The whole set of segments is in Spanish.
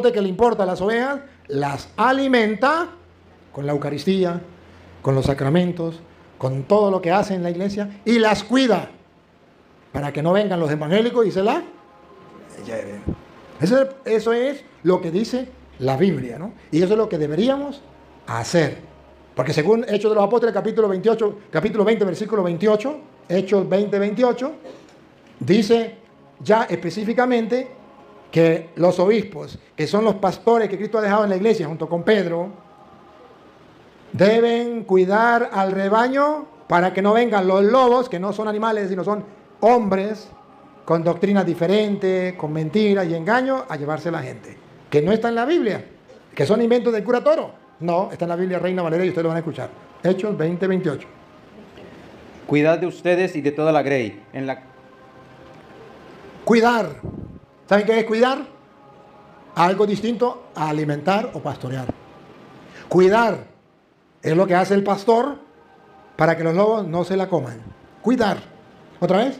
que le importa a las ovejas, las alimenta con la Eucaristía, con los sacramentos, con todo lo que hace en la iglesia, y las cuida para que no vengan los evangélicos y se la lleven. Eso es lo que dice la Biblia, ¿no? Y eso es lo que deberíamos hacer. Porque según Hechos de los Apóstoles, capítulo 20, versículo 28, Hechos 20, 28, dice ya específicamente que los obispos, que son los pastores que Cristo ha dejado en la iglesia junto con Pedro, deben cuidar al rebaño para que no vengan los lobos, que no son animales, sino son hombres con doctrinas diferentes, con mentiras y engaños, a llevarse a la gente. Que no está en la Biblia, que son inventos del cura Toro. No, está en la Biblia Reina Valera y ustedes lo van a escuchar. Hechos 20, 28. Cuidad de ustedes y de toda la grey. Cuidar. ¿Saben qué es cuidar? Algo distinto a alimentar o pastorear. Cuidar es lo que hace el pastor para que los lobos no se la coman. Cuidar. ¿Otra vez?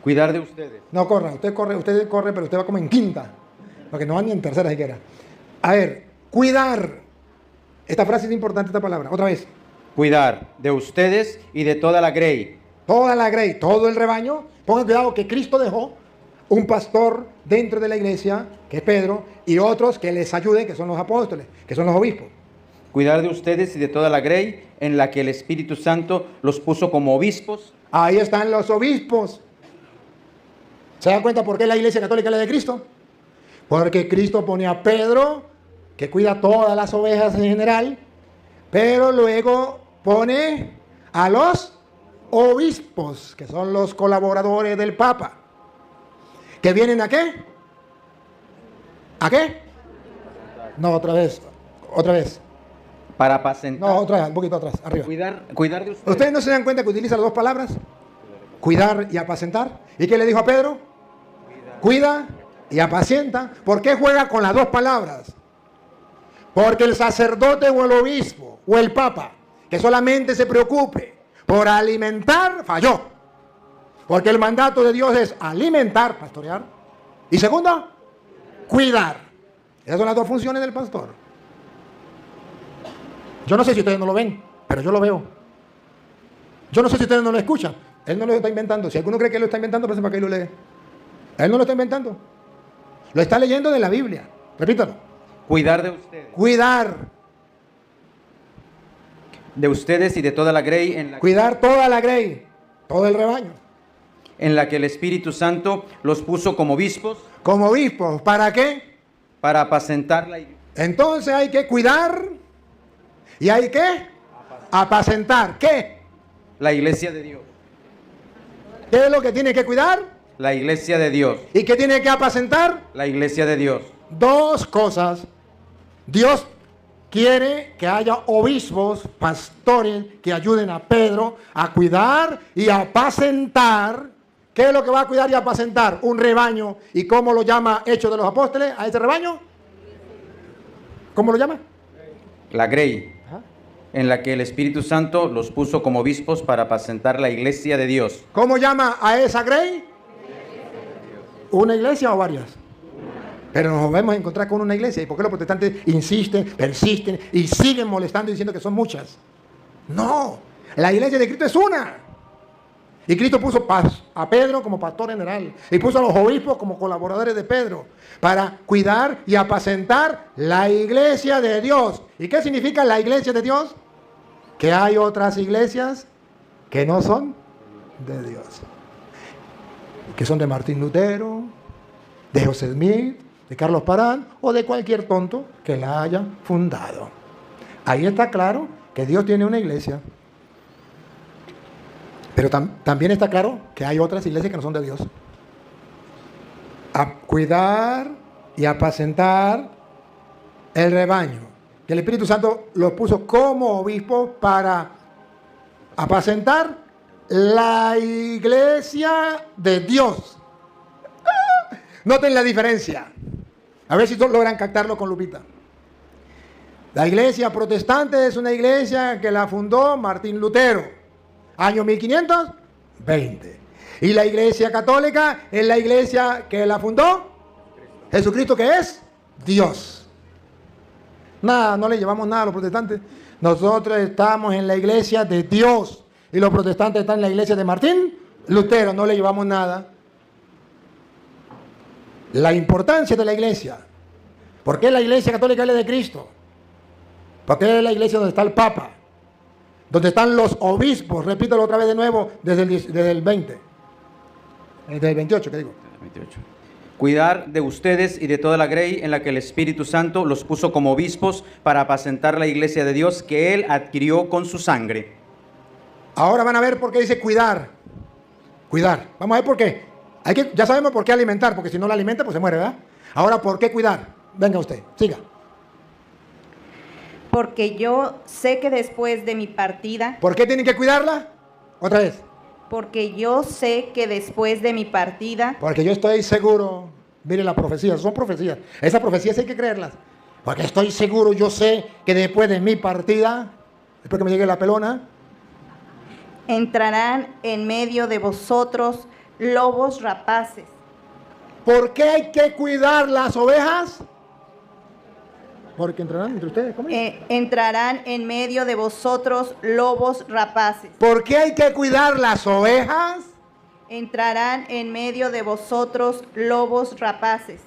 Cuidar de ustedes. No corra, usted corre, pero usted va como en quinta. Porque no va ni en tercera siquiera. A ver, cuidar. Esta frase es importante, esta palabra. Otra vez. Cuidar de ustedes y de toda la grey. Toda la grey, todo el rebaño. Pongan cuidado que Cristo dejó un pastor dentro de la iglesia, que es Pedro, y otros que les ayuden, que son los apóstoles, que son los obispos. Cuidar de ustedes y de toda la grey en la que el Espíritu Santo los puso como obispos. Ahí están los obispos. ¿Se dan cuenta por qué la iglesia católica es la de Cristo? Porque Cristo pone a Pedro, que cuida todas las ovejas en general, pero luego pone a los obispos, que son los colaboradores del Papa. ¿Que vienen a qué? ¿A qué? No, otra vez. Para apacentar. No, otra vez, un poquito atrás, arriba. Cuidar de ustedes. ¿Ustedes no se dan cuenta que utiliza las dos palabras? Cuidar y apacentar. ¿Y qué le dijo a Pedro? Cuida y apacienta. ¿Por qué juega con las dos palabras? Porque el sacerdote o el obispo o el papa que solamente se preocupe por alimentar, falló. Porque el mandato de Dios es alimentar, pastorear. Y segundo, cuidar. Esas son las dos funciones del pastor. Yo no sé si ustedes no lo ven, pero yo lo veo. Yo no sé si ustedes no lo escuchan. Él no lo está inventando. Si alguno cree que él lo está inventando, pues para qué lo lee. Él no lo está inventando. Lo está leyendo de la Biblia. Repítalo. Cuidar de ustedes. Cuidar. De ustedes y de toda la grey Cuidar toda la grey, todo el rebaño. En la que el Espíritu Santo los puso como obispos. Como obispos, ¿para qué? Para apacentar la iglesia. Entonces hay que cuidar y hay que apacentar. ¿Qué? La iglesia de Dios. ¿Qué es lo que tiene que cuidar? La iglesia de Dios. ¿Y qué tiene que apacentar? La iglesia de Dios. Dos cosas. Dios quiere que haya obispos, pastores, que ayuden a Pedro a cuidar y apacentar. ¿Qué es lo que va a cuidar y apacentar? Un rebaño. ¿Y cómo lo llama Hechos de los Apóstoles a ese rebaño? ¿Cómo lo llama? La grey. En la que el Espíritu Santo los puso como obispos para apacentar la iglesia de Dios. ¿Cómo llama a esa grey? ¿Una iglesia o varias? Pero nos volvemos a encontrar con una iglesia. ¿Y por qué los protestantes insisten, persisten y siguen molestando y diciendo que son muchas? No, la iglesia de Cristo es una. Y Cristo puso a Pedro como pastor general y puso a los obispos como colaboradores de Pedro para cuidar y apacentar la iglesia de Dios. ¿Y qué significa la iglesia de Dios? Que hay otras iglesias que no son de Dios, que son de Martín Lutero, de José Smith, de Carlos Parán o de cualquier tonto que la haya fundado. Ahí está claro que Dios tiene una iglesia. Pero también está claro que hay otras iglesias que no son de Dios. A cuidar y apacentar el rebaño. Y el Espíritu Santo los puso como obispos para apacentar la iglesia de Dios. Noten la diferencia. A ver si logran captarlo con lupita. La iglesia protestante es una iglesia que la fundó Martín Lutero. Año 1520. Y la iglesia católica es la iglesia que la fundó Jesucristo, que es Dios. Nada, no le llevamos nada a los protestantes. Nosotros estamos en la iglesia de Dios. Y los protestantes están en la iglesia de Martín Lutero. No le llevamos nada. La importancia de la iglesia. ¿Por qué la iglesia católica es la de Cristo? Porque es la iglesia donde está el Papa. Donde están los obispos. Repítelo otra vez de nuevo desde el 20. Desde el 28, ¿qué digo? 28. Cuidar de ustedes y de toda la grey en la que el Espíritu Santo los puso como obispos para apacentar la iglesia de Dios que Él adquirió con su sangre. Ahora van a ver por qué dice cuidar. Cuidar. Vamos a ver por qué. Ya sabemos por qué alimentar, porque si no la alimenta, pues se muere, ¿verdad? Ahora, ¿por qué cuidar? Venga usted, siga. Porque yo sé que después de mi partida... ¿Por qué tienen que cuidarla? Otra vez. Porque yo sé que después de mi partida... Porque yo estoy seguro. Mire las profecías, son profecías. Esas profecías hay que creerlas. Porque estoy seguro, yo sé que después de mi partida, después que me llegue la pelona, entrarán en medio de vosotros lobos rapaces. ¿por qué hay que cuidar las ovejas? Porque entrarán entre ustedes. ¿Cómo es? Entrarán en medio de vosotros lobos rapaces. ¿Por qué hay que cuidar las ovejas? Entrarán en medio de vosotros lobos rapaces.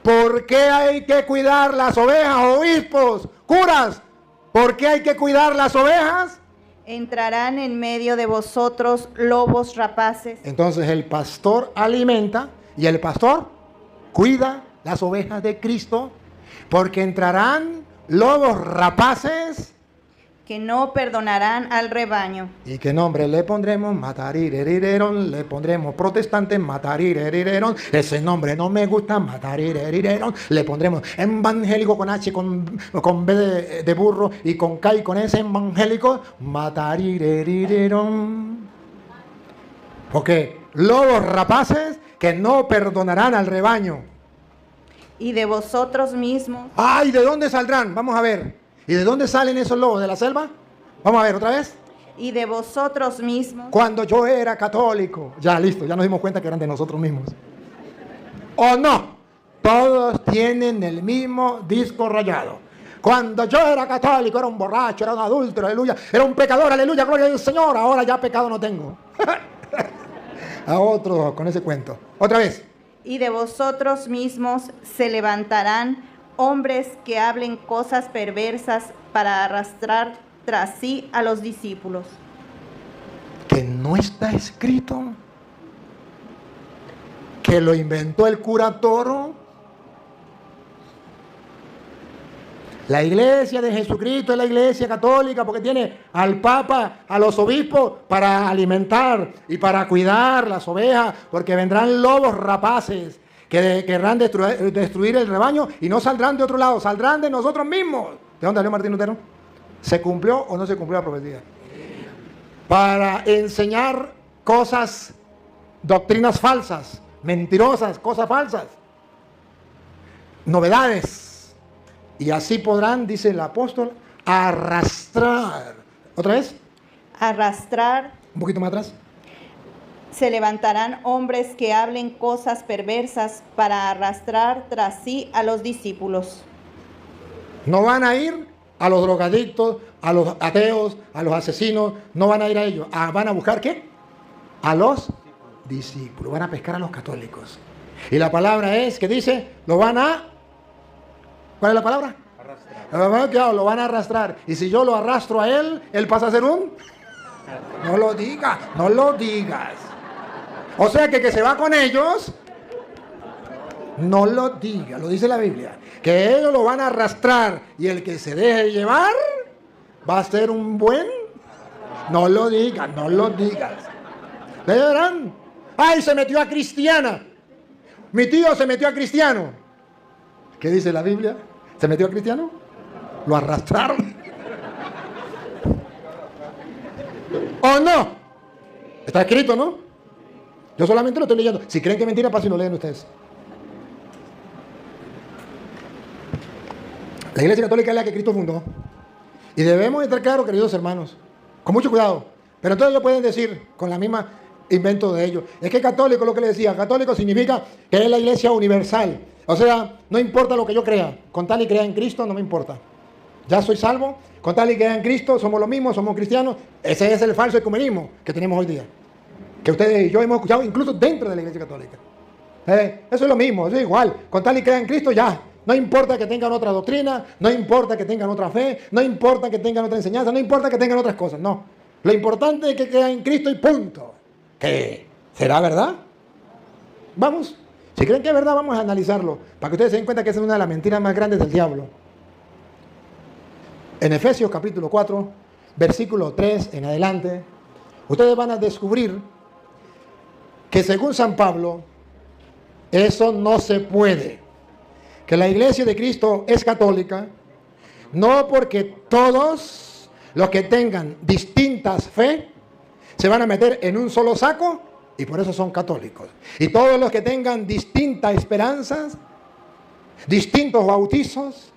¿Por qué hay que cuidar las ovejas, obispos, curas? ¿Por qué hay que cuidar las ovejas? Entrarán en medio de vosotros lobos rapaces. Entonces el pastor alimenta y el pastor cuida las ovejas de Cristo, porque entrarán lobos rapaces que no perdonarán al rebaño. ¿Y qué nombre le pondremos? Matarirerireron. Le pondremos protestantes, matarirerireron. Ese nombre no me gusta, matarirerireron. Le pondremos evangélico con H, con B de burro y con K y con S evangélico, matarirerireron. Porque lobos rapaces que no perdonarán al rebaño. Y de vosotros mismos. ¡Ay! ¿De dónde saldrán? Vamos a ver. ¿Y de dónde salen esos lobos? ¿De la selva? Vamos a ver otra vez. Y de vosotros mismos. Cuando yo era católico. Ya, listo, ya nos dimos cuenta que eran de nosotros mismos. ¿O no? Todos tienen el mismo disco rayado. Cuando yo era católico, era un borracho, era un adúltero, aleluya. Era un pecador, aleluya, gloria al Señor. Ahora ya pecado no tengo. A otro con ese cuento. Otra vez. Y de vosotros mismos se levantarán hombres que hablen cosas perversas para arrastrar tras sí a los discípulos. Que no está escrito. Que lo inventó el cura Toro. La iglesia de Jesucristo es la iglesia católica porque tiene al Papa, a los obispos para alimentar y para cuidar las ovejas, porque vendrán lobos rapaces que querrán destruir el rebaño y no saldrán de otro lado, saldrán de nosotros mismos. ¿De dónde salió Martín Lutero? ¿Se cumplió o no se cumplió la profecía? Para enseñar cosas, doctrinas falsas, mentirosas, cosas falsas, novedades. Y así podrán, dice el apóstol, arrastrar. ¿Otra vez? Arrastrar. Un poquito más atrás. Se levantarán hombres que hablen cosas perversas para arrastrar tras sí a los discípulos. No van a ir a los drogadictos, a los ateos, a los asesinos. No van a ir a ellos. ¿Van a buscar qué? A los discípulos. Van a pescar a los católicos. Y la palabra es que dice, lo van a... ¿Cuál es la palabra? Arrastrar. Lo van a arrastrar. Y si yo lo arrastro a él, él pasa a ser un... No lo digas, no lo digas. O sea que se va con ellos, no lo diga, lo dice la Biblia. Que ellos lo van a arrastrar y el que se deje llevar va a ser un buen... No lo digas, no lo digas. ¿Le verán? ¡Ay, se metió a cristiana! Mi tío se metió a cristiano. ¿Qué dice la Biblia? ¿Se metió a cristiano? ¿Lo arrastraron? ¿O no? Está escrito, ¿no? Yo solamente lo estoy leyendo. Si creen que es mentira, pasen y lo leen ustedes. La Iglesia Católica es la que Cristo fundó. Y debemos estar claros, queridos hermanos, con mucho cuidado. Pero entonces ellos pueden decir, con la misma invento de ellos, es que católico, lo que les decía, católico significa que es la Iglesia universal. O sea, no importa lo que yo crea, con tal y crea en Cristo, no me importa. Ya soy salvo, con tal y crea en Cristo, somos lo mismo, somos cristianos. Ese es el falso ecumenismo que tenemos hoy día. Que ustedes y yo hemos escuchado incluso dentro de la Iglesia Católica. Eso es lo mismo, eso es igual. Con tal y crea en Cristo, ya. No importa que tengan otra doctrina, no importa que tengan otra fe, no importa que tengan otra enseñanza, no importa que tengan otras cosas, no. Lo importante es que crean en Cristo y punto. ¿Qué? ¿Será verdad? Vamos. Si creen que es verdad, vamos a analizarlo, para que ustedes se den cuenta que esa es una de las mentiras más grandes del diablo. En Efesios capítulo 4, versículo 3 en adelante, ustedes van a descubrir que según San Pablo, eso no se puede. Que la iglesia de Cristo es católica, no porque todos los que tengan distintas fe se van a meter en un solo saco y por eso son católicos. Y todos los que tengan distintas esperanzas, distintos bautizos,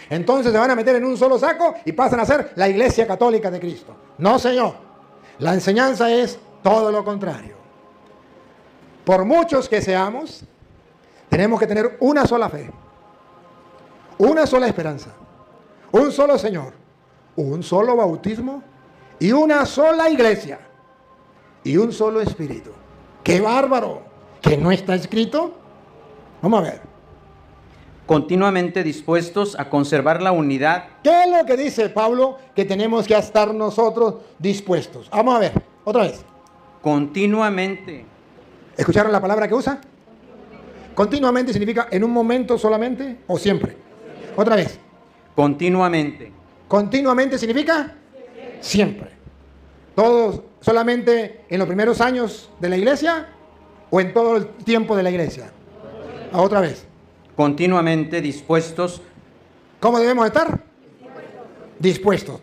entonces se van a meter en un solo saco y pasan a ser la iglesia católica de Cristo. No, señor. La enseñanza es todo lo contrario. Por muchos que seamos, tenemos que tener una sola fe, una sola esperanza, un solo Señor, un solo bautismo y una sola iglesia y un solo espíritu. ¡Qué bárbaro! ¿Que no está escrito? Vamos a ver. Continuamente dispuestos a conservar la unidad. ¿Qué es lo que dice Pablo que tenemos que estar nosotros dispuestos? Vamos a ver, otra vez. Continuamente. ¿Escucharon la palabra que usa? Continuamente significa en un momento solamente o siempre. Otra vez. Continuamente. Continuamente significa siempre. ¿Todos solamente en los primeros años de la iglesia o en todo el tiempo de la iglesia? Otra vez. Continuamente dispuestos. ¿Cómo debemos estar? Dispuestos.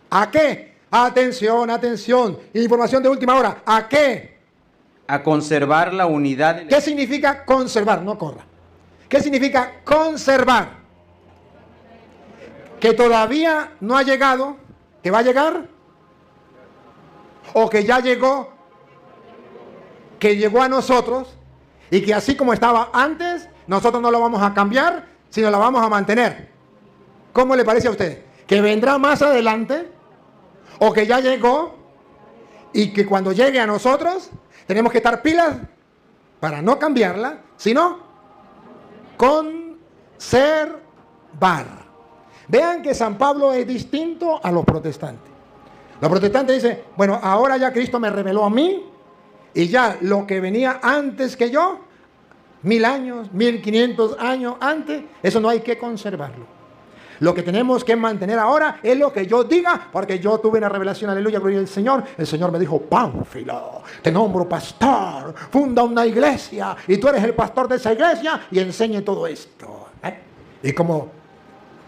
¿A qué? Atención, atención. Información de última hora. ¿A qué? A conservar la unidad. ¿Qué significa conservar? No corra. ¿Qué significa conservar? Que todavía no ha llegado, que va a llegar, o que ya llegó, que llegó a nosotros, y que así como estaba antes, nosotros no lo vamos a cambiar, sino lo vamos a mantener. ¿Cómo le parece a usted? ¿Que vendrá más adelante, o que ya llegó, y que cuando llegue a nosotros, tenemos que estar pilas para no cambiarla, sino conservar? Vean que San Pablo es distinto a los protestantes. Los protestantes dicen, bueno, ahora ya Cristo me reveló a mí y ya lo que venía antes que yo, 1000 años, 1500 años antes, eso no hay que conservarlo. Lo que tenemos que mantener ahora es lo que yo diga, porque yo tuve una revelación, aleluya, gloria al Señor. El Señor me dijo, Pánfilo, te nombro pastor, funda una iglesia y tú eres el pastor de esa iglesia y enseñe todo esto. Y como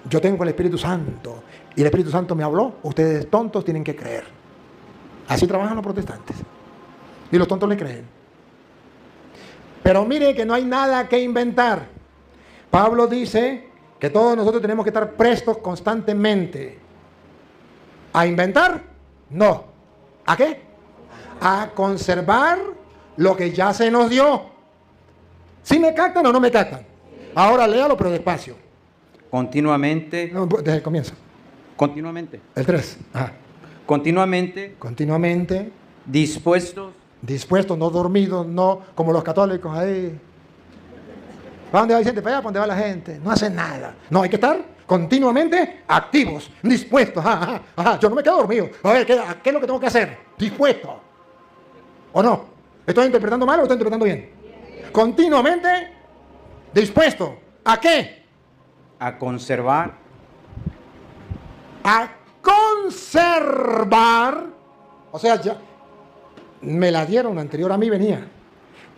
yo tengo el Espíritu Santo y el Espíritu Santo me habló, ustedes tontos tienen que creer. Así trabajan los protestantes. Y los tontos le creen. Pero mire que no hay nada que inventar. Pablo dice que todos nosotros tenemos que estar prestos constantemente. ¿A inventar? No. ¿A qué? A conservar lo que ya se nos dio. ¿Sí me captan o no me captan? Ahora léalo, pero despacio. Continuamente. No, desde el comienzo. Continuamente. El 3. Ajá. Continuamente. Continuamente. Dispuestos. Dispuestos, no dormidos, no como los católicos ahí. ¿Para dónde va Vicente? Para allá, ¿para dónde va la gente? No hacen nada. No, hay que estar continuamente activos, dispuestos. Ajá, ajá. Yo no me quedo dormido. A ver, ¿qué es lo que tengo que hacer? Dispuesto. ¿O no? ¿Estoy interpretando mal o estoy interpretando bien? Continuamente dispuesto. ¿A qué? A conservar. A conservar. O sea, ya me la dieron anterior a mí, venía.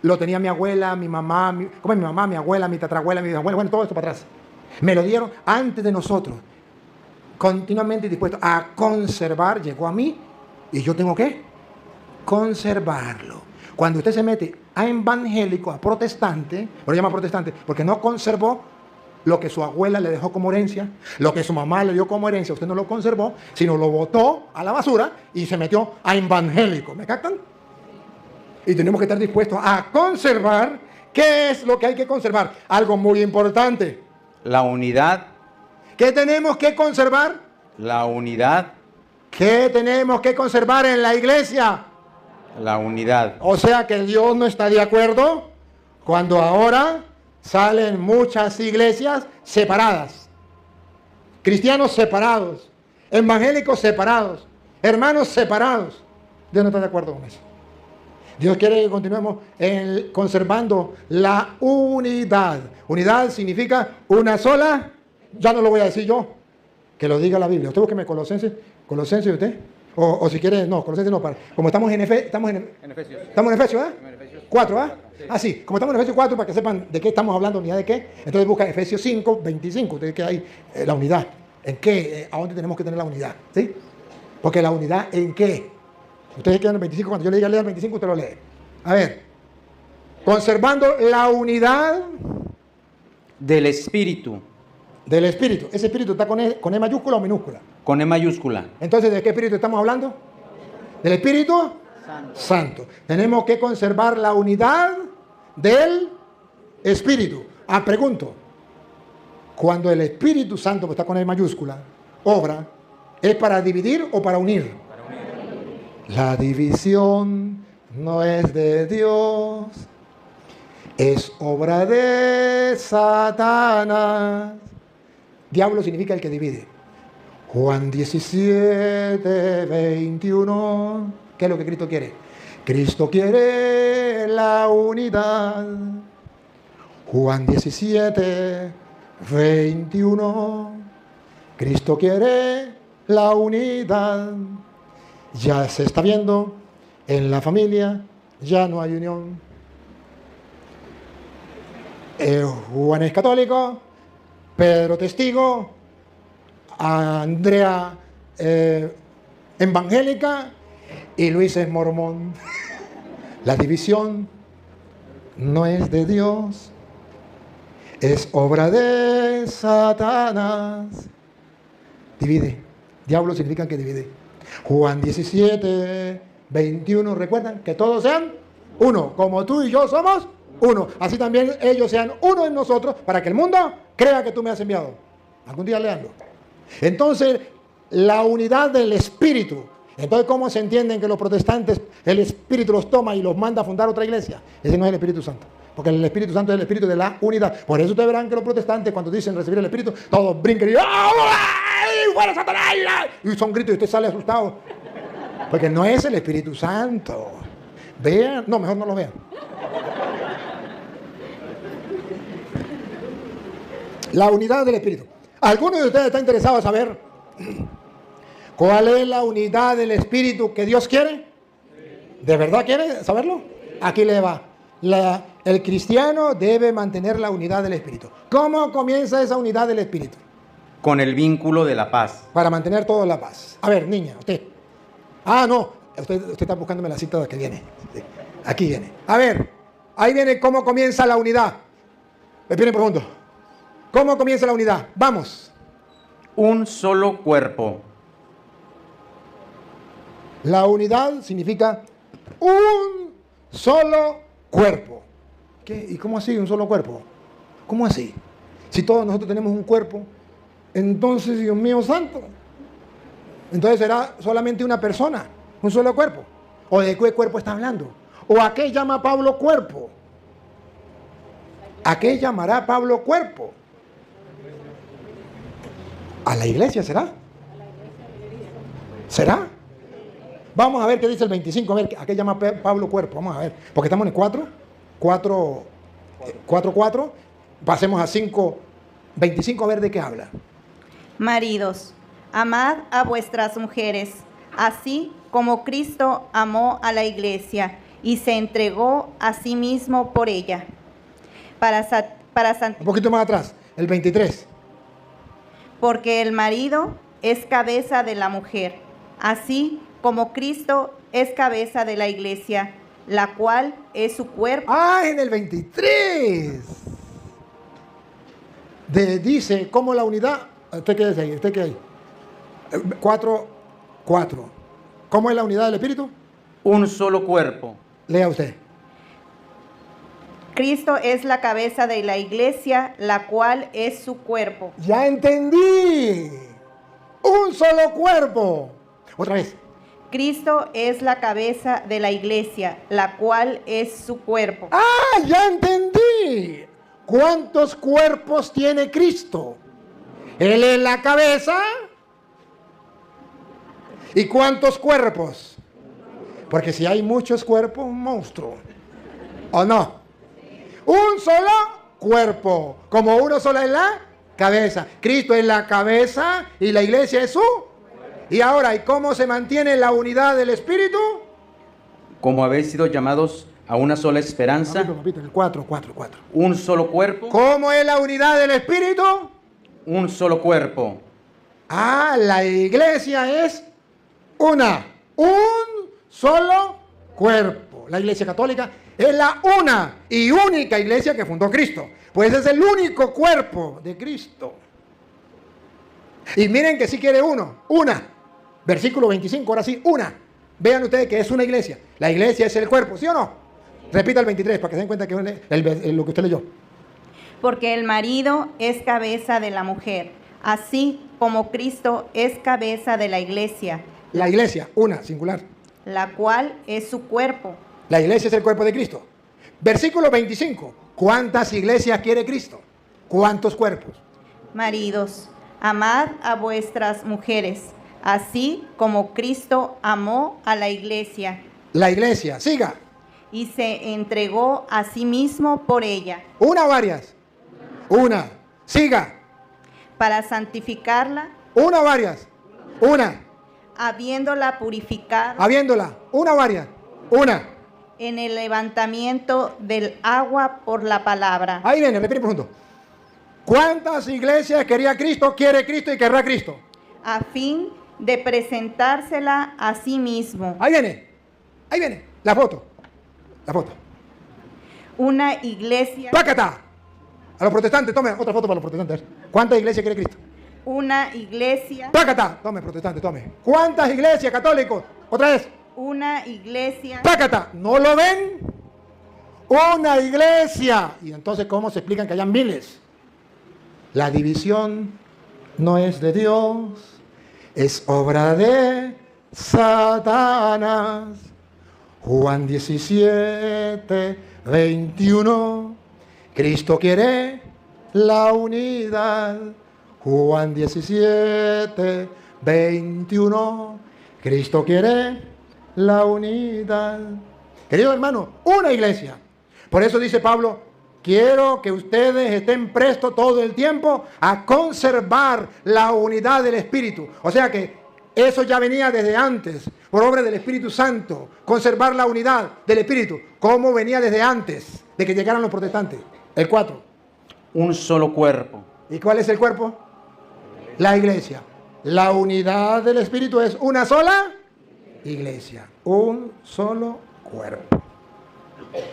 Lo tenía mi abuela, mi mamá, mi abuela, mi tatarabuela, mi abuela, bueno, todo esto para atrás. Me lo dieron antes de nosotros. Continuamente dispuesto a conservar, llegó a mí y yo tengo que conservarlo. Cuando usted se mete a evangélico, a protestante, lo llama protestante, porque no conservó lo que su abuela le dejó como herencia, lo que su mamá le dio como herencia, usted no lo conservó, sino lo botó a la basura y se metió a evangélico. ¿Me captan? Y tenemos que estar dispuestos a conservar ¿Qué es lo que hay que conservar? Algo muy importante. La unidad, ¿Qué tenemos que conservar? la unidad, ¿Qué tenemos que conservar en la iglesia? la unidad. O sea que Dios no está de acuerdo cuando ahora salen muchas iglesias separadas. Cristianos separados, evangélicos separados, hermanos separados. Dios no está de acuerdo con eso. Dios quiere que continuemos conservando la unidad. Unidad significa una sola. Ya no lo voy a decir yo, que lo diga la Biblia. Usted búsqueme Colosenses usted. O si quiere, no, Colosenses no. Como estamos en Efesios. Estamos en Efesios, ¿eh? 4, ¿ah? Ah, sí, como estamos en Efesios 4, para que sepan de qué estamos hablando, unidad de qué. Entonces busca Efesios 5, 25. Ustedes que hay la unidad. ¿En qué? ¿A dónde tenemos que tener la unidad? ¿Sí? Porque la unidad, ¿en qué? Ustedes quedan en el 25, cuando yo le diga leer el 25, usted lo lee. A ver, conservando la unidad Del Espíritu, del Espíritu. ¿Ese Espíritu está con E mayúscula o minúscula? con E mayúscula. Entonces, ¿de qué Espíritu estamos hablando? Del Espíritu Santo. Tenemos que conservar la unidad del Espíritu. Ah, pregunto, cuando el Espíritu Santo, que está con E mayúscula, obra, ¿es para dividir o para unir? La división no es de Dios, es obra de Satanás. Diablo significa el que divide. Juan 17, 21. ¿Qué es lo que Cristo quiere? Cristo quiere la unidad. Juan 17, 21. Cristo quiere la unidad. Ya se está viendo en la familia, ya no hay unión. Juan es católico, Pedro testigo, Andrea evangélica y Luis es mormón. La división no es de Dios, es obra de Satanás. Divide. Diablo significa que divide. Juan 17, 21, recuerdan que todos sean uno, como tú y yo somos uno. Así también ellos sean uno en nosotros, para que el mundo crea que tú me has enviado. Algún día leanlo. Entonces, la unidad del Espíritu. Entonces, ¿cómo se entienden que los protestantes, el Espíritu los toma y los manda a fundar otra iglesia? Ese no es el Espíritu Santo. Porque el Espíritu Santo es el Espíritu de la unidad. Por eso ustedes verán que los protestantes, cuando dicen recibir el Espíritu, todos brincan y ¡fuera Satanás! Y son gritos y usted sale asustado. Porque no es el Espíritu Santo. Vean, no, mejor no lo vean. La unidad del Espíritu. ¿Alguno de ustedes está interesado en saber cuál es la unidad del Espíritu que Dios quiere? ¿De verdad quiere saberlo? Aquí le va. El cristiano debe mantener la unidad del Espíritu. ¿Cómo comienza esa unidad del Espíritu? Con el vínculo de la paz. Para mantener todo en la paz. A ver, niña, usted. Ah, no, usted está buscándome la cita que viene. Aquí viene. A ver, ahí viene cómo comienza la unidad. Respire profundo. ¿Cómo comienza la unidad? Vamos. Un solo cuerpo. La unidad significa un solo cuerpo. ¿Qué? ¿Y cómo así un solo cuerpo? ¿Cómo así? Si todos nosotros tenemos un cuerpo, entonces, Dios mío santo, entonces será solamente una persona, un solo cuerpo. ¿O de qué cuerpo está hablando? ¿O a qué llama Pablo cuerpo? ¿A qué llamará Pablo cuerpo? ¿A la iglesia será? ¿Será? Vamos a ver qué dice el 25, a ver a qué llama Pablo cuerpo. Vamos a ver, porque estamos en el 4, pasemos a 5, 25, a ver de qué habla. Maridos, amad a vuestras mujeres, así como Cristo amó a la iglesia y se entregó a sí mismo por ella. Un poquito más atrás, el 23. Porque el marido es cabeza de la mujer, así como Cristo es cabeza de la iglesia, la cual es su cuerpo. Ah, en el 23. Dice, ¿cómo la unidad? Usted quédese ahí, usted quédese ahí. 4. ¿Cómo es la unidad del Espíritu? Un solo cuerpo. Lea usted. Cristo es la cabeza de la iglesia, la cual es su cuerpo. Ya entendí. Un solo cuerpo. Otra vez. Cristo es la cabeza de la iglesia, la cual es su cuerpo. ¡Ah, ya entendí! ¿Cuántos cuerpos tiene Cristo? Él es la cabeza. ¿Y cuántos cuerpos? Porque si hay muchos cuerpos, un monstruo. ¿O no? Un solo cuerpo. Como uno solo es la cabeza. Cristo es la cabeza y la iglesia es su. Y ahora, ¿y cómo se mantiene la unidad del Espíritu? Como habéis sido llamados a una sola esperanza, Papito, el 4. un solo cuerpo, ¿Cómo es la unidad del Espíritu? un solo cuerpo. Ah, la iglesia es una. Un solo cuerpo. La iglesia católica es la una y única iglesia que fundó Cristo. Pues es el único cuerpo de Cristo. Y miren que si quiere uno, una. Versículo 25, ahora sí, una. Vean ustedes que es una iglesia. La iglesia es el cuerpo, ¿sí o no? Repita el 23 para que se den cuenta que es lo que usted leyó. Porque el marido es cabeza de la mujer, así como Cristo es cabeza de la iglesia, La iglesia, una, singular. la cual es su cuerpo. La iglesia es el cuerpo de Cristo. Versículo 25. ¿Cuántas iglesias quiere Cristo? ¿Cuántos cuerpos? Maridos, amad a vuestras mujeres, así como Cristo amó a la iglesia La iglesia, siga. y se entregó a sí mismo por ella, ¿Una o varias? Una. Siga. para santificarla, ¿Una o varias? Una. habiéndola purificado Habiéndola. ¿Una o varias? Una. en el levantamiento del agua por la palabra, Ahí viene, repite profundo. ¿Cuántas iglesias quería Cristo, quiere Cristo y querrá Cristo? a fin de presentársela a sí mismo. Ahí viene. Ahí viene. La foto. La foto. Una iglesia, ¡Pácata! A los protestantes, tome otra foto para los protestantes. ¿Cuántas iglesias quiere Cristo? una iglesia, ¡Pácata! Tome, protestante, tome. ¿Cuántas iglesias católicos? Otra vez. una iglesia, ¡Pácata! ¿No lo ven? Una iglesia. Y entonces, ¿cómo se explican que hayan miles? La división no es de Dios, es obra de Satanás. Juan 17, 21. Cristo quiere la unidad. Juan 17, 21. Cristo quiere la unidad. Querido hermano, una iglesia. Por eso dice Pablo, quiero que ustedes estén prestos todo el tiempo a conservar la unidad del Espíritu. O sea que eso ya venía desde antes, por obra del Espíritu Santo, conservar la unidad del Espíritu. ¿Cómo venía desde antes de que llegaran los protestantes? El 4. Un solo cuerpo. ¿Y cuál es el cuerpo? La iglesia. La unidad del Espíritu es una sola iglesia, un solo cuerpo.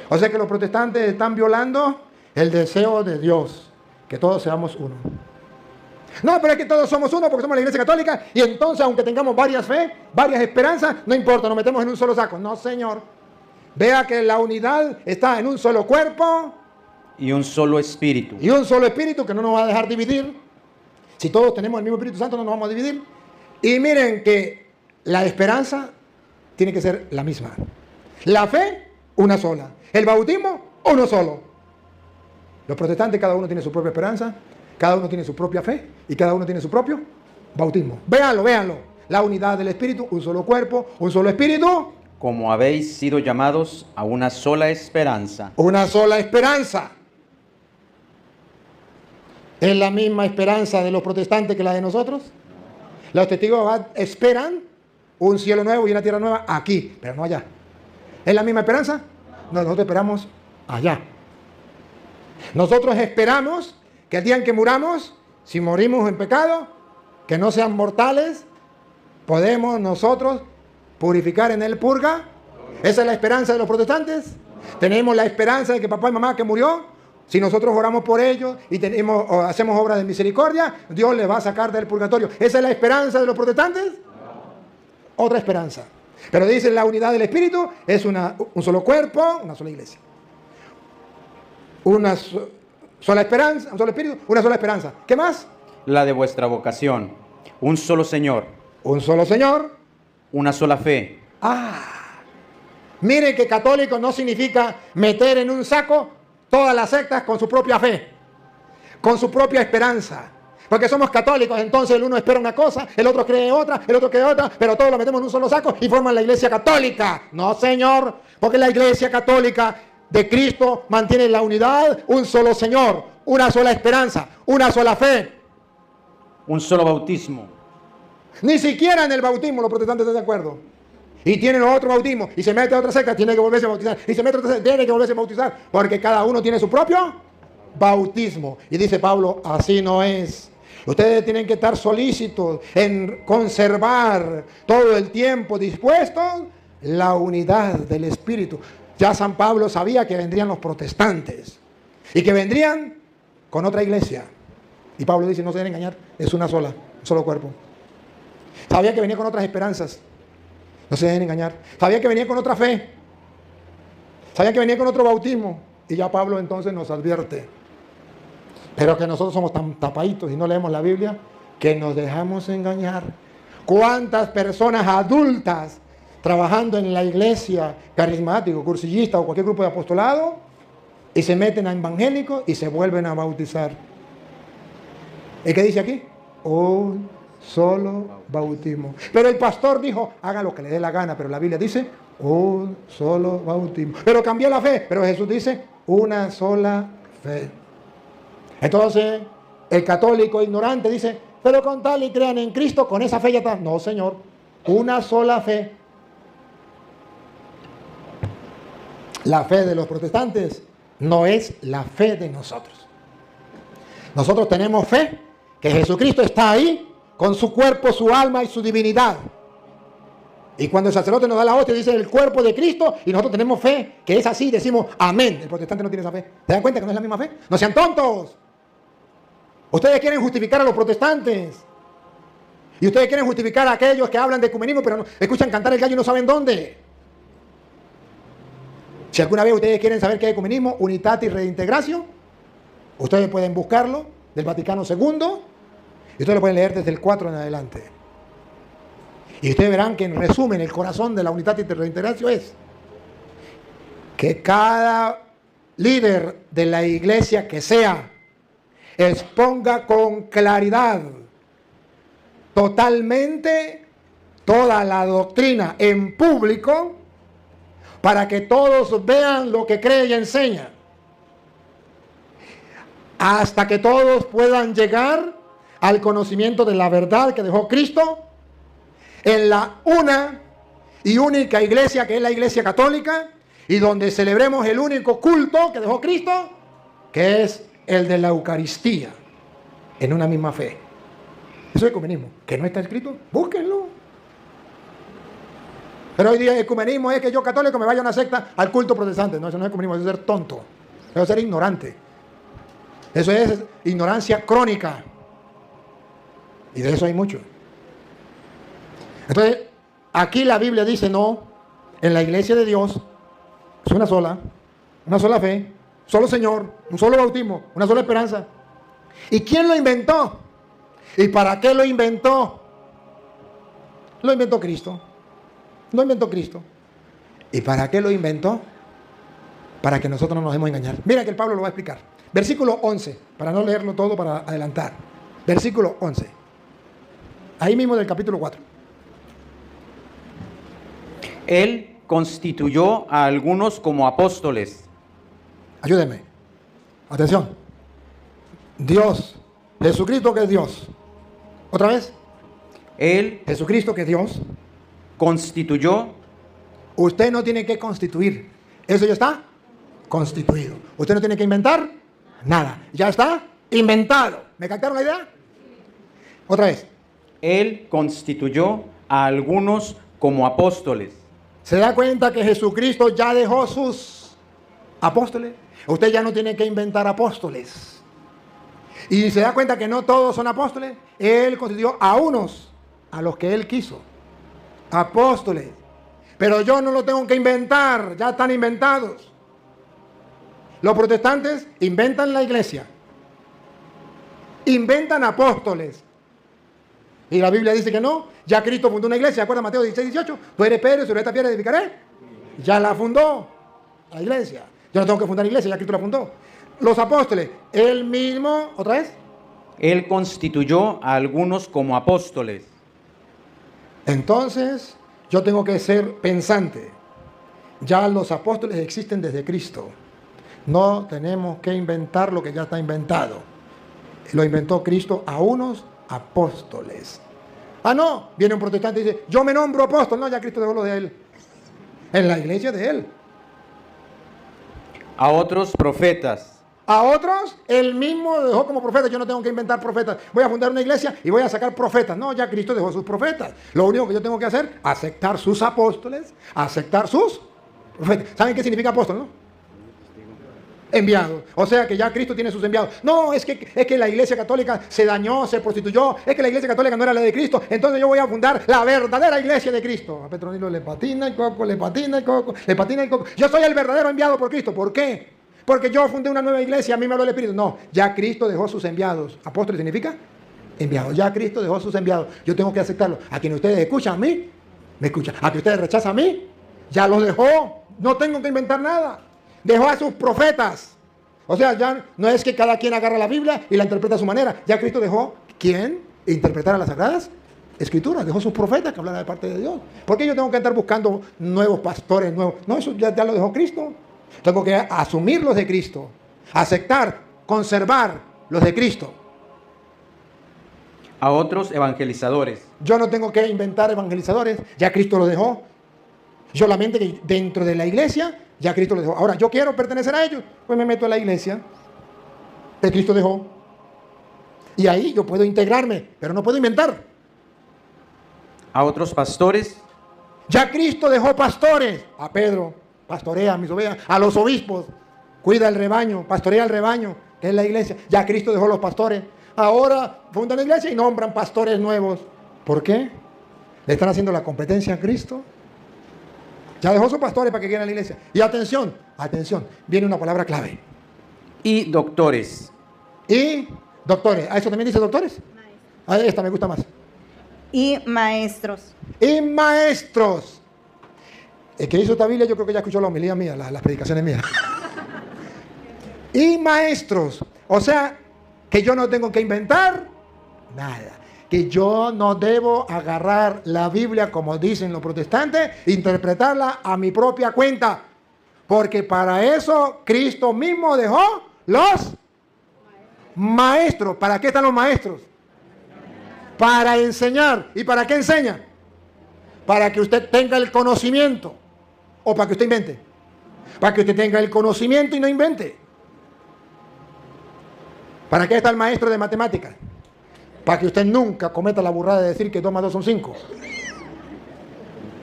O sea que los protestantes están violando el deseo de Dios, que todos seamos uno. No, pero es que todos somos uno porque somos la iglesia católica y entonces aunque tengamos varias fe, varias esperanzas, no importa, nos metemos en un solo saco. No, Señor. Vea que la unidad está en un solo cuerpo Y un solo espíritu. y un solo espíritu que no nos va a dejar dividir. Si todos tenemos el mismo Espíritu Santo no nos vamos a dividir. Y miren que la esperanza tiene que ser la misma. La fe, una sola. El bautismo, uno solo. Los protestantes, cada uno tiene su propia esperanza, cada uno tiene su propia fe y cada uno tiene su propio bautismo. Véanlo, véanlo. La unidad del Espíritu, un solo cuerpo, un solo Espíritu, Como habéis sido llamados a una sola esperanza. una sola esperanza. ¿Es la misma esperanza de los protestantes que la de nosotros? Los testigos de Jehová esperan un cielo nuevo y una tierra nueva aquí, pero no allá. ¿Es la misma esperanza? No, nosotros esperamos allá. Nosotros esperamos que el día en que muramos, si morimos en pecado, que no sean mortales, podemos nosotros purificar en el purga. Esa es la esperanza de los protestantes. Tenemos la esperanza de que papá y mamá que murió, si nosotros oramos por ellos y hacemos obras de misericordia, Dios les va a sacar del purgatorio. ¿Esa es la esperanza de los protestantes? Otra esperanza. Pero dicen la unidad del Espíritu es un solo cuerpo, una sola iglesia. una sola esperanza, un solo espíritu, una sola esperanza. ¿Qué más? La de vuestra vocación. Un solo Señor. Un solo Señor. Una sola fe. Mire que católico no significa meter en un saco todas las sectas con su propia fe, con su propia esperanza. Porque somos católicos, entonces el uno espera una cosa, el otro cree otra, el otro cree otra, pero todos lo metemos en un solo saco y forman la iglesia católica. No, señor, porque la iglesia católica de Cristo mantiene la unidad, un solo Señor, una sola esperanza, una sola fe. Un solo bautismo. Ni siquiera en el bautismo los protestantes están de acuerdo. Y tienen otro bautismo, y se mete a otra secta, tiene que volverse a bautizar, y se mete a otra secta, tiene que volverse a bautizar, porque cada uno tiene su propio bautismo. Y dice Pablo, así no es. Ustedes tienen que estar solícitos en conservar todo el tiempo dispuestos la unidad del Espíritu. Ya San Pablo sabía que vendrían los protestantes y que vendrían con otra iglesia. Y Pablo dice, no se deben engañar, es una sola, un solo cuerpo. Sabía que venía con otras esperanzas, no se deben engañar. Sabía que venía con otra fe, sabía que venía con otro bautismo. Y ya Pablo entonces nos advierte. Pero que nosotros somos tan tapaditos y no leemos la Biblia, que nos dejamos engañar. ¿Cuántas personas adultas trabajando en la iglesia carismática, cursillista o cualquier grupo de apostolado, y se meten a evangélicos y se vuelven a bautizar? ¿Y qué dice aquí? Un solo bautismo. Pero el pastor dijo, haga lo que le dé la gana, pero la Biblia dice, un solo bautismo. Pero cambió la fe, pero Jesús dice, una sola fe. Entonces, el católico ignorante dice, pero con tal y crean en Cristo, con esa fe ya está. No, señor, una sola fe. La fe de los protestantes no es la fe de nosotros. Nosotros tenemos fe que Jesucristo está ahí con su cuerpo, su alma y su divinidad. Y cuando el sacerdote nos da la hostia, dice el cuerpo de Cristo, y nosotros tenemos fe que es así, decimos amén. El protestante no tiene esa fe. ¿Se dan cuenta que no es la misma fe? No sean tontos. Ustedes quieren justificar a los protestantes. Y ustedes quieren justificar a aquellos que hablan de ecumenismo, pero no, escuchan cantar el gallo y no saben dónde. Si alguna vez ustedes quieren saber qué es ecumenismo, Unitatis Redintegratio, ustedes pueden buscarlo del Vaticano II, y ustedes lo pueden leer desde el 4 en adelante. Y ustedes verán que en resumen el corazón de la Unitatis Redintegratio es que cada líder de la iglesia que sea exponga con claridad totalmente toda la doctrina en público para que todos vean lo que cree y enseña, hasta que todos puedan llegar al conocimiento de la verdad que dejó Cristo en la una y única iglesia que es la iglesia católica, y donde celebremos el único culto que dejó Cristo, que es el de la Eucaristía, en una misma fe. Eso es ecumenismo. ¿Que no está escrito? Búsquenlo. Pero hoy día el ecumenismo es que yo católico me vaya a una secta al culto protestante. No, eso no es ecumenismo, eso es ser tonto. Eso es ser ignorante. Eso es ignorancia crónica. Y de eso hay mucho. Entonces, aquí la Biblia dice no, en la iglesia de Dios es una sola fe, solo Señor, un solo bautismo, una sola esperanza. ¿Y quién lo inventó? ¿Y para qué lo inventó? Lo inventó Cristo. Lo inventó Cristo. ¿Y para qué lo inventó? Para que nosotros no nos dejemos engañar. Mira que el Pablo lo va a explicar. Versículo 11, para no leerlo todo, para adelantar. Versículo 11. Ahí mismo del capítulo 4. Él constituyó a algunos como apóstoles. Ayúdenme. Atención. Dios, Jesucristo que es Dios. ¿Otra vez? Él Jesucristo que es Dios. constituyó. Usted no tiene que constituir. Eso ya está constituido. Usted no tiene que inventar nada. Ya está inventado. ¿Me captaron la idea? Otra vez. Él constituyó a algunos como apóstoles. ¿Se da cuenta que Jesucristo ya dejó sus apóstoles? Usted ya no tiene que inventar apóstoles. Y se da cuenta que no todos son apóstoles. Él constituyó a unos, a los que Él quiso. Apóstoles. Pero yo no lo tengo que inventar, ya están inventados. los protestantes inventan la iglesia, inventan apóstoles. Y la Biblia dice que no. Ya Cristo fundó una iglesia. ¿Se acuerdan Mateo 16, 18? Tú eres Pedro y sobre esta piedra edificaré. Ya la fundó la iglesia. Yo no tengo que fundar iglesia, ya Cristo la fundó. Los apóstoles, él mismo, ¿otra vez? Él constituyó a algunos como apóstoles. Entonces, yo tengo que ser pensante. Ya los apóstoles existen desde Cristo. No tenemos que inventar lo que ya está inventado. Lo inventó Cristo a unos apóstoles. Ah, no, viene un protestante y dice, yo me nombro apóstol. No, ya Cristo dejó lo de él. En la iglesia de él. A otros profetas. A otros, él mismo dejó como profetas. Yo no tengo que inventar profetas. Voy a fundar una iglesia y voy a sacar profetas. No, ya Cristo dejó sus profetas. Lo único que yo tengo que hacer, aceptar sus apóstoles, aceptar sus profetas. ¿Saben qué significa apóstol, no? Enviados. O sea que ya Cristo tiene sus enviados. No, es que la iglesia católica se dañó, se prostituyó. Es que la iglesia católica no era la de Cristo. Entonces yo voy a fundar la verdadera iglesia de Cristo. A Petronilo le patina el coco, le patina el coco, le patina el coco. Yo soy el verdadero enviado por Cristo. ¿Por qué? Porque yo fundé una nueva iglesia, a mí me habló el Espíritu. No, ya Cristo dejó sus enviados. ¿Apóstol significa? Enviados. Ya Cristo dejó sus enviados. Yo tengo que aceptarlo. A quien ustedes escuchan a mí, me escuchan. A quien ustedes rechazan a mí, ya los dejó. No tengo que inventar nada. Dejó a sus profetas. O sea, ya no es que cada quien agarra la Biblia y la interpreta a su manera. Ya Cristo dejó, ¿quién? Interpretar a las Sagradas Escrituras. Dejó sus profetas que hablaran de parte de Dios. ¿Por qué yo tengo que andar buscando nuevos pastores nuevos? No, eso ya lo dejó Cristo. Tengo que asumir los de Cristo. Aceptar, conservar los de Cristo. A otros evangelizadores. Yo no tengo que inventar evangelizadores. Ya Cristo lo dejó. Solamente que dentro de la iglesia, ya Cristo lo dejó. Ahora, yo quiero pertenecer a ellos, pues me meto en la iglesia que Cristo dejó. Y ahí yo puedo integrarme, pero no puedo inventar. A otros pastores. Ya Cristo dejó pastores. A Pedro, pastorea a mis ovejas. A los obispos, cuida el rebaño, pastorea el rebaño, que es la iglesia. Ya Cristo dejó los pastores. Ahora fundan la iglesia y nombran pastores nuevos. ¿Por qué? ¿Le están haciendo la competencia a Cristo? Ya dejó sus pastores para que quieran a la iglesia. Y atención, atención, viene una palabra clave. Y doctores. Y doctores. ¿A eso también dice doctores? A esta me gusta más. Y maestros. Y maestros. El que hizo esta Biblia yo creo que ya escuchó la homilía mía, las predicaciones mías. Y maestros. O sea, que yo no tengo que inventar nada. Que yo no debo agarrar la Biblia, como dicen los protestantes, interpretarla a mi propia cuenta. Porque para eso Cristo mismo dejó los maestros. ¿Para qué están los maestros? Para enseñar. ¿Y para qué enseña? Para que usted tenga el conocimiento. ¿O para que usted invente? Para que usted tenga el conocimiento y no invente. ¿Para qué está el maestro de matemáticas? Para que usted nunca cometa la burrada de decir que 2 más 2 son 5.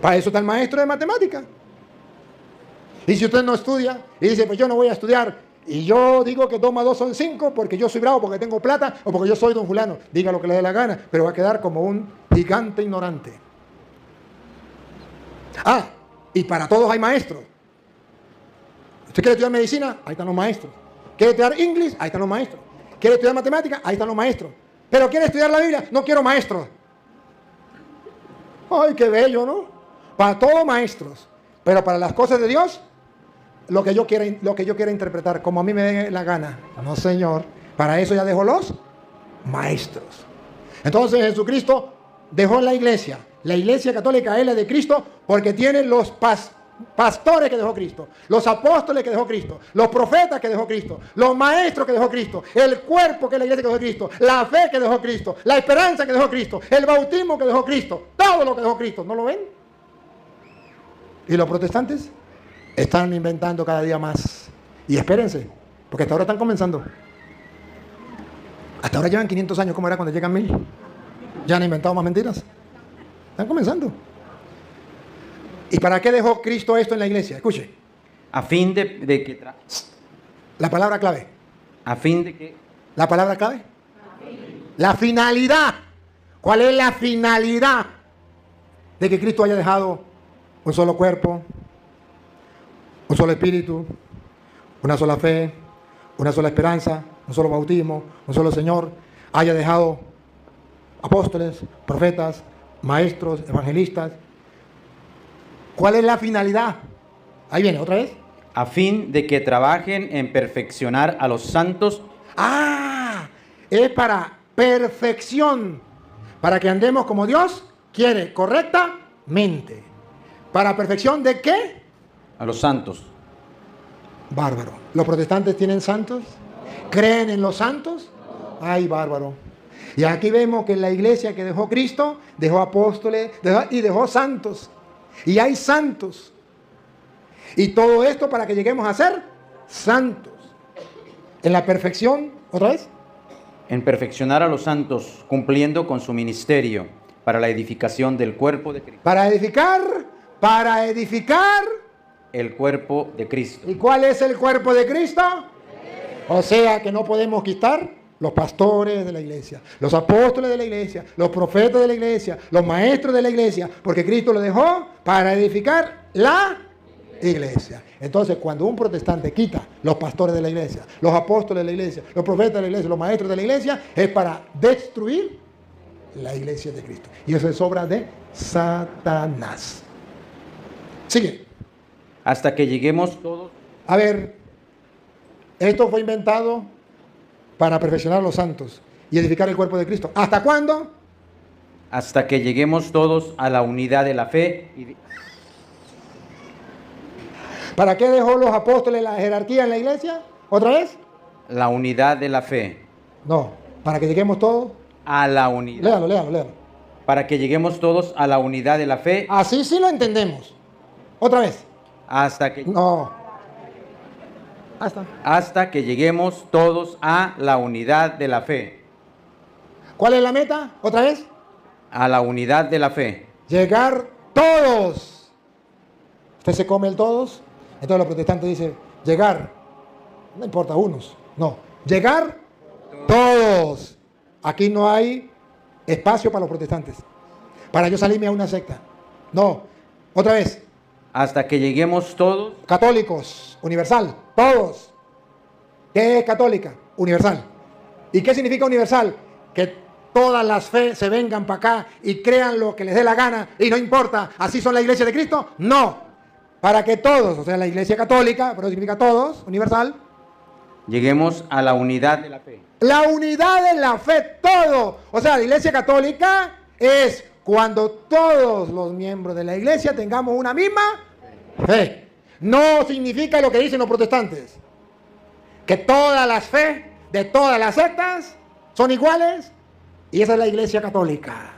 Para eso está el maestro de matemáticas. Y si usted no estudia y dice, pues yo no voy a estudiar, y yo digo que 2 más 2 son 5 porque yo soy bravo, porque tengo plata, o porque yo soy don fulano, diga lo que le dé la gana, pero va a quedar como un gigante ignorante. Ah, y para todos hay maestros. ¿Usted quiere estudiar medicina? Ahí están los maestros. ¿Quiere estudiar inglés? Ahí están los maestros. ¿Quiere estudiar matemáticas? Ahí están los maestros. ¿Pero quiere estudiar la Biblia? No quiero maestros. Ay, qué bello, ¿no? Para todos maestros. Pero para las cosas de Dios, lo que yo quiera interpretar, como a mí me dé la gana. No, Señor. Para eso ya dejó los maestros. Entonces Jesucristo dejó la iglesia. La iglesia católica es la de Cristo porque tiene los pastores que dejó Cristo, los apóstoles que dejó Cristo, los profetas que dejó Cristo, los maestros que dejó Cristo, el cuerpo que es la iglesia que dejó Cristo, la fe que dejó Cristo, la esperanza que dejó Cristo, el bautismo que dejó Cristo, todo lo que dejó Cristo. ¿No lo ven? Y los protestantes están inventando cada día más. Y espérense, porque hasta ahora están comenzando. Hasta ahora llevan 500 años, ¿cómo era cuando llegan 1000? Ya han inventado más mentiras. Están comenzando. ¿Y para qué dejó Cristo esto en la iglesia? Escuche. A fin de que... La palabra clave. A fin de que... ¿La palabra clave? La finalidad. ¿Cuál es la finalidad de que Cristo haya dejado un solo cuerpo, un solo espíritu, una sola fe, una sola esperanza, un solo bautismo, un solo Señor, haya dejado apóstoles, profetas, maestros, evangelistas. ¿Cuál es la finalidad? Ahí viene, otra vez. A fin de que trabajen en perfeccionar a los santos. Ah, es para perfección, para que andemos como Dios quiere, correctamente. ¿Para perfección de qué? A los santos. Bárbaro. ¿Los protestantes tienen santos? ¿Creen en los santos? Ay, bárbaro. Y aquí vemos que en la iglesia que dejó Cristo, dejó apóstoles y dejó santos. Y hay santos. Y todo esto para que lleguemos a ser santos. En la perfección, ¿otra vez? En perfeccionar a los santos, cumpliendo con su ministerio para la edificación del cuerpo de Cristo. Para edificar El cuerpo de Cristo. ¿Y cuál es el cuerpo de Cristo? O sea que no podemos quitar los pastores de la iglesia, los apóstoles de la iglesia, los profetas de la iglesia, los maestros de la iglesia, porque Cristo lo dejó para edificar la iglesia. Entonces, cuando un protestante quita los pastores de la iglesia, los apóstoles de la iglesia, los profetas de la iglesia, los maestros de la iglesia, es para destruir la iglesia de Cristo. Y eso es obra de Satanás. Sigue. Hasta que lleguemos todos. A ver, esto fue inventado para perfeccionar a los santos y edificar el cuerpo de Cristo. ¿Hasta cuándo? Hasta que lleguemos todos a la unidad de la fe. ¿Para qué dejó los apóstoles la jerarquía en la iglesia? ¿Otra vez? La unidad de la fe. No, para que lleguemos todos. A la unidad. Léalo. Para que lleguemos todos a la unidad de la fe. Así sí lo entendemos. Otra vez. Hasta que. No. Hasta que lleguemos todos a la unidad de la fe. ¿Cuál es la meta? ¿Otra vez? A la unidad de la fe. Llegar todos. ¿Usted se come el todos? Entonces los protestantes dicen, llegar. No importa unos. No. Llegar todos. Aquí no hay espacio para los protestantes. Para yo salirme a una secta. No. Otra vez. Hasta que lleguemos todos. Católicos, universal, todos. ¿Qué es católica? Universal. ¿Y qué significa universal? Que todas las fe se vengan para acá y crean lo que les dé la gana y no importa, ¿así son la iglesia de Cristo? No. Para que todos, o sea, la iglesia católica, pero significa todos, universal. Lleguemos a la unidad de la fe. La unidad de la fe, todo. O sea, la iglesia católica es cuando todos los miembros de la iglesia tengamos una misma fe. No significa lo que dicen los protestantes, que todas las fe de todas las sectas son iguales y esa es la iglesia católica.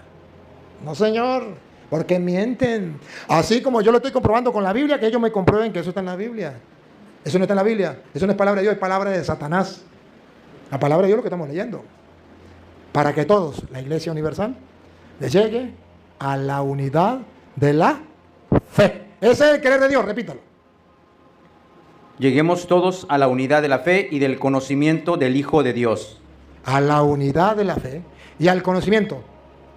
No, señor, porque mienten. Así como yo lo estoy comprobando con la Biblia, que ellos me comprueben que eso está en la Biblia. Eso no está en la Biblia, eso no es palabra de Dios, es palabra de Satanás. La palabra de Dios es lo que estamos leyendo. Para que todos, la iglesia universal, le llegue a la unidad de la fe. Ese es el querer de Dios, repítalo. Lleguemos todos a la unidad de la fe y del conocimiento del Hijo de Dios. A la unidad de la fe y al conocimiento.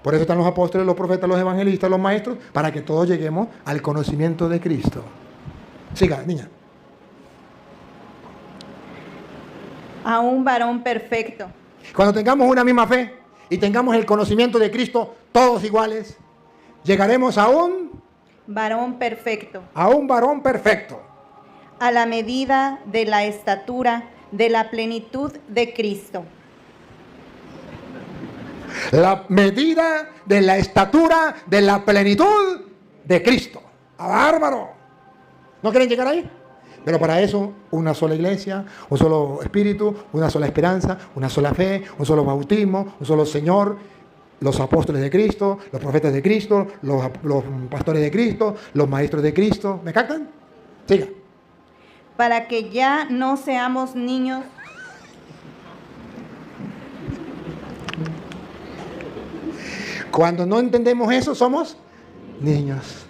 Por eso están los apóstoles, los profetas, los evangelistas, los maestros, para que todos lleguemos al conocimiento de Cristo. Siga, niña. A un varón perfecto. Cuando tengamos una misma fe y tengamos el conocimiento de Cristo, todos iguales, llegaremos a un Varón perfecto. A un varón perfecto. A la medida de la estatura de la plenitud de Cristo. La medida de la estatura de la plenitud de Cristo. ¡Ah, bárbaro! ¿No quieren llegar ahí? Pero para eso, una sola iglesia, un solo espíritu, una sola esperanza, una sola fe, un solo bautismo, un solo Señor, los apóstoles de Cristo, los profetas de Cristo, los pastores de Cristo, los maestros de Cristo. ¿Me captan? Siga. Para que ya no seamos niños. Cuando no entendemos eso, somos niños.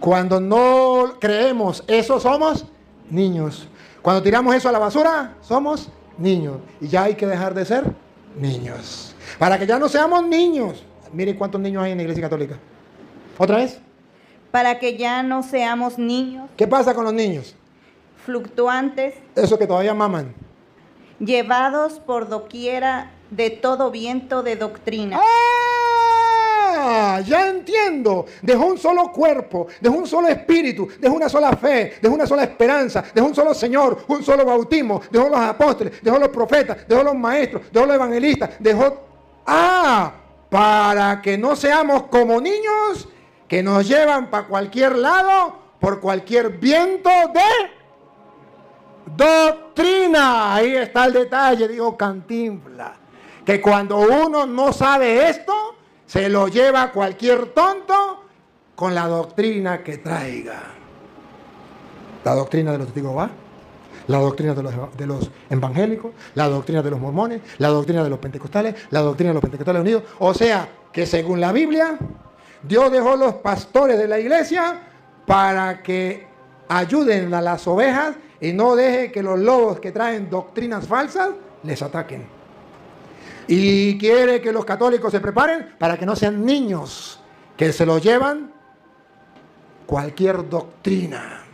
Cuando no creemos eso, somos niños. Cuando tiramos eso a la basura, somos niños. Y ya hay que dejar de ser niños. Para que ya no seamos niños. Miren cuántos niños hay en la iglesia católica. ¿Otra vez? Para que ya no seamos niños. ¿Qué pasa con los niños? fluctuantes, Eso que todavía maman. llevados por doquiera de todo viento de doctrina. ¡Ah! Ya entiendo. Dejó un solo cuerpo, dejó un solo espíritu, dejó una sola fe, dejó una sola esperanza, dejó un solo Señor, un solo bautismo, dejó los apóstoles, dejó los profetas, dejó los maestros, dejó los evangelistas, dejó... ¡Ah! Para que no seamos como niños que nos llevan para cualquier lado por cualquier viento de doctrina. Ahí está el detalle, dijo Cantinflas. Que cuando uno no sabe esto, se lo lleva cualquier tonto con la doctrina que traiga. La doctrina de los testigos de Jehová, la doctrina de los evangélicos, la doctrina de los mormones, la doctrina de los pentecostales, la doctrina de los pentecostales unidos. O sea, que según la Biblia, Dios dejó los pastores de la iglesia para que ayuden a las ovejas y no deje que los lobos que traen doctrinas falsas les ataquen. Y quiere que los católicos se preparen para que no sean niños que se lo llevan cualquier doctrina.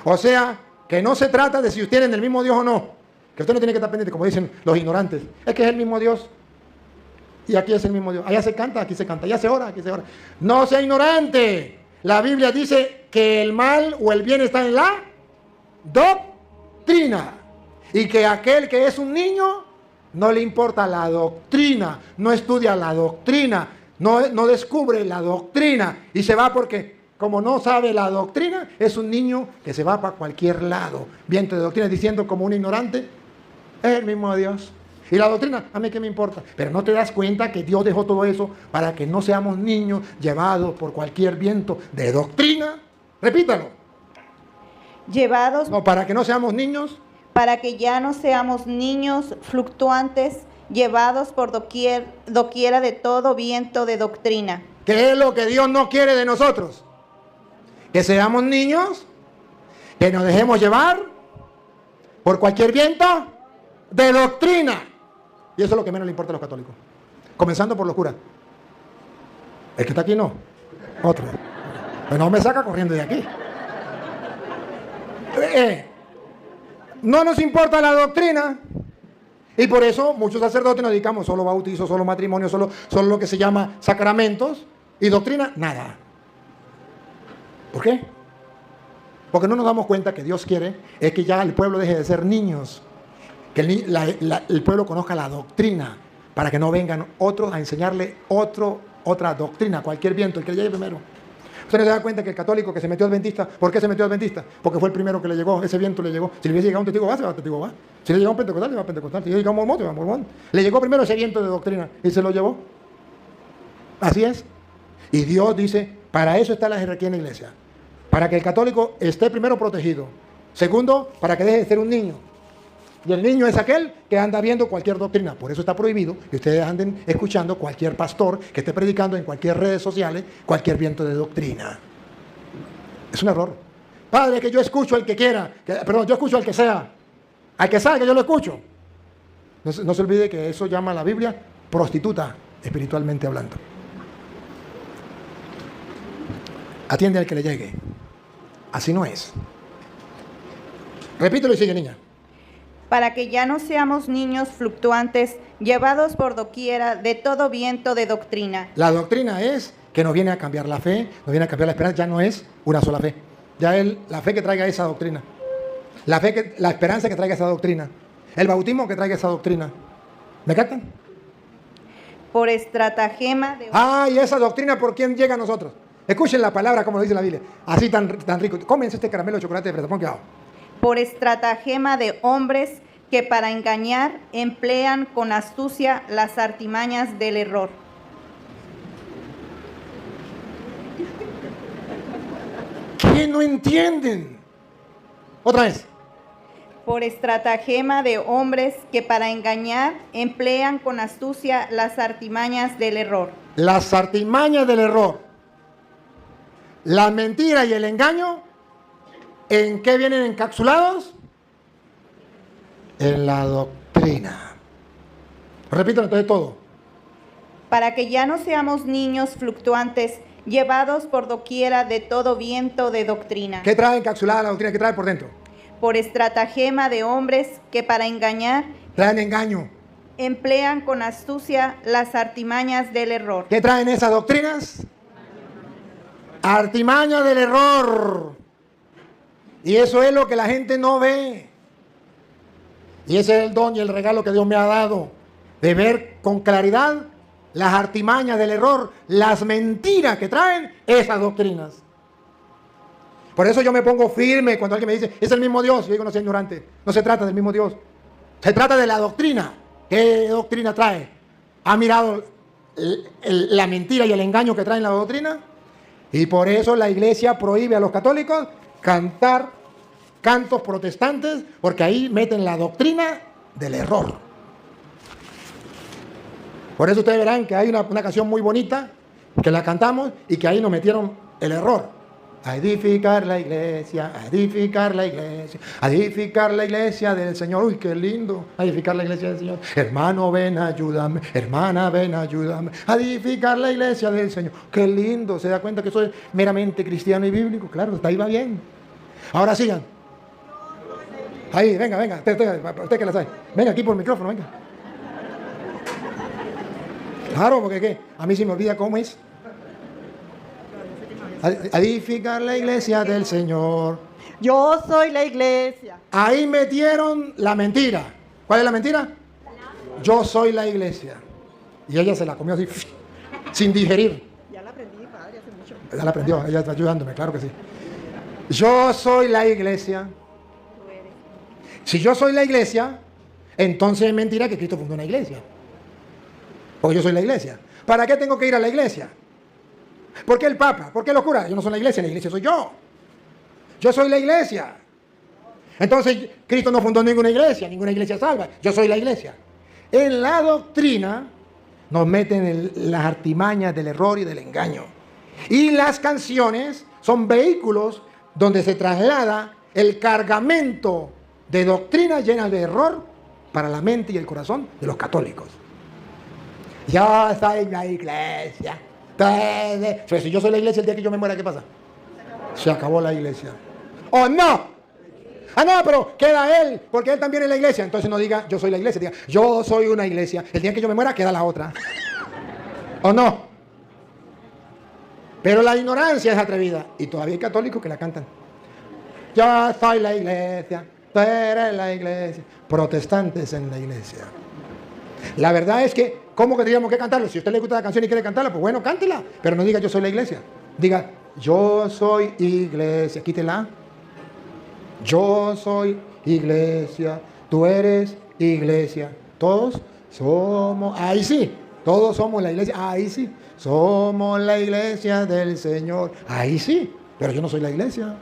O sea, que no se trata de si usted tienen el mismo Dios o no. Que usted no tiene que estar pendiente, como dicen los ignorantes. Es que es el mismo Dios. Y aquí es el mismo Dios. Allá se canta, aquí se canta. Allá se ora, aquí se ora. No sea ignorante. La Biblia dice que el mal o el bien está en la doctrina. Y que aquel que es un niño no le importa la doctrina, no estudia la doctrina, no descubre la doctrina y se va porque como no sabe la doctrina, es un niño que se va para cualquier lado, viento de doctrina, diciendo como un ignorante, es el mismo Dios. Y la doctrina, a mí qué me importa. Pero no te das cuenta que Dios dejó todo eso para que no seamos niños llevados por cualquier viento de doctrina. Repítalo. Llevados No, para que no seamos niños. para que ya no seamos niños fluctuantes, llevados por doquiera de todo viento de doctrina. ¿Qué es lo que Dios no quiere de nosotros? Que seamos niños, que nos dejemos llevar por cualquier viento de doctrina. Y eso es lo que menos le importa a los católicos. Comenzando por los curas. El que está aquí no. Otro. Pero no me saca corriendo de aquí. No nos importa la doctrina. Y por eso muchos sacerdotes nos dedicamos solo bautizo, solo matrimonio, solo lo que se llama sacramentos. Y doctrina, nada. ¿Por qué? Porque no nos damos cuenta que Dios quiere es que ya el pueblo deje de ser niños. Que el pueblo conozca la doctrina. Para que no vengan otros a enseñarle otra doctrina. Cualquier viento, el que llegue primero. Usted no se da cuenta que el católico que se metió adventista, ¿por qué se metió adventista? Porque fue el primero que le llegó, ese viento le llegó. Si le hubiese llegado un testigo, se va a testigo, va. Si le llegó un pentecostal, se va a pentecostal. Si le llegó un mormón, se va a mormón. Le llegó primero ese viento de doctrina y se lo llevó. Así es. Y Dios dice, para eso está la jerarquía en la iglesia. Para que el católico esté primero protegido. Segundo, para que deje de ser un niño. Y el niño es aquel que anda viendo cualquier doctrina. Por eso está prohibido que ustedes anden escuchando cualquier pastor que esté predicando en cualquier redes sociales cualquier viento de doctrina. Es un error. Padre, que yo escucho al que quiera. Yo escucho al que sea. Al que sea, que yo lo escucho. No se olvide que eso llama a la Biblia prostituta, espiritualmente hablando. Atiende al que le llegue. Así no es. Repítelo y sigue, niña. Para que ya no seamos niños fluctuantes, llevados por doquiera de todo viento de doctrina. La doctrina es que nos viene a cambiar la fe, nos viene a cambiar la esperanza, ya no es una sola fe. Ya es la fe que traiga esa doctrina. La esperanza que traiga esa doctrina. El bautismo que traiga esa doctrina. ¿Me captan? Por estratagema de... ¿Y esa doctrina por quién llega a nosotros? Escuchen la palabra como lo dice la Biblia. Así tan rico. Cómense este caramelo de chocolate de fresa. Pon cuidado. Por estratagema de hombres que para engañar emplean con astucia las artimañas del error. ¿Qué no entienden? Otra vez. Por estratagema de hombres que para engañar emplean con astucia las artimañas del error. Las artimañas del error. La mentira y el engaño, ¿en qué vienen encapsulados? En la doctrina. Repito entonces todo. Para que ya no seamos niños fluctuantes, llevados por doquiera de todo viento de doctrina. ¿Qué trae encapsulada la doctrina? ¿Qué trae por dentro? por estratagema de hombres que para engañar Traen engaño. emplean con astucia las artimañas del error. ¿Qué traen esas doctrinas? Artimañas del error. Y eso es lo que la gente no ve. Y ese es el don y el regalo que Dios me ha dado, de ver con claridad las artimañas del error, las mentiras que traen esas doctrinas. Por eso yo me pongo firme cuando alguien me dice, es el mismo Dios. Yo digo, no sea ignorante, no se trata del mismo Dios. Se trata de la doctrina. ¿Qué doctrina trae? ¿Ha mirado la mentira y el engaño que trae la doctrina? Y por eso la iglesia prohíbe a los católicos cantar cantos protestantes, porque ahí meten la doctrina del error. Por eso ustedes verán que hay una canción muy bonita, que la cantamos y que ahí nos metieron el error. A edificar la iglesia, a edificar la iglesia, a edificar la iglesia del Señor. Uy, qué lindo, a edificar la iglesia del Señor. Hermano, ven, ayúdame, hermana, ven, ayúdame, a edificar la iglesia del Señor. Qué lindo, ¿se da cuenta que soy meramente cristiano y bíblico? Claro, hasta ahí va bien. Ahora sigan. Ahí, venga, usted que la sabe. Venga aquí por el micrófono, venga. Claro, porque ¿qué? A mí se me olvida cómo es. Edificar la iglesia del Señor. Yo soy la iglesia. Ahí metieron la mentira. ¿Cuál es la mentira? Yo soy la iglesia. Y ella se la comió así, sin digerir. Ya la aprendí, padre, hace mucho. Ya la aprendió, ella está ayudándome, claro que sí. Yo soy la iglesia. Si yo soy la iglesia, entonces es mentira que Cristo fundó una iglesia. Porque yo soy la iglesia. ¿Para qué tengo que ir a la iglesia? ¿Por qué el Papa? ¿Por qué los curas? Yo no soy la iglesia soy yo. Yo soy la iglesia. Entonces, Cristo no fundó ninguna iglesia salva. Yo soy la iglesia. En la doctrina nos meten las artimañas del error y del engaño. Y las canciones son vehículos donde se traslada el cargamento de doctrina llena de error para la mente y el corazón de los católicos. Yo soy la iglesia. Pero si yo soy la iglesia, el día que yo me muera, ¿qué pasa? Se acabó la iglesia. ¡Oh, no! Ah, no, pero queda él, porque él también es la iglesia. Entonces no diga, yo soy la iglesia, diga, yo soy una iglesia. El día que yo me muera, queda la otra. ¿O no? Pero la ignorancia es atrevida. Y todavía hay católicos que la cantan. Yo soy la iglesia, tú eres la iglesia. Protestantes en la iglesia. La verdad es que, ¿cómo que tendríamos que cantarlo? Si a usted le gusta la canción y quiere cantarla, pues bueno, cántela. Pero no diga yo soy la iglesia. Diga, yo soy iglesia. Quítela. Yo soy iglesia. Tú eres iglesia. Todos somos, ahí sí. Todos somos la iglesia. Ahí sí. Somos la iglesia del Señor. Ahí sí. Pero yo no soy la iglesia.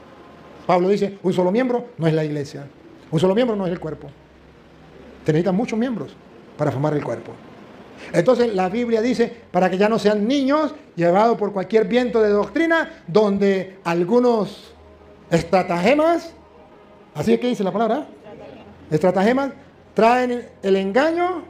Pablo dice, un solo miembro no es la iglesia. Un solo miembro no es el cuerpo. Se necesitan muchos miembros para formar el cuerpo. Entonces la Biblia dice, para que ya no sean niños llevados por cualquier viento de doctrina, donde algunos estratagemas, así es que dice la palabra, estratagemas, traen el engaño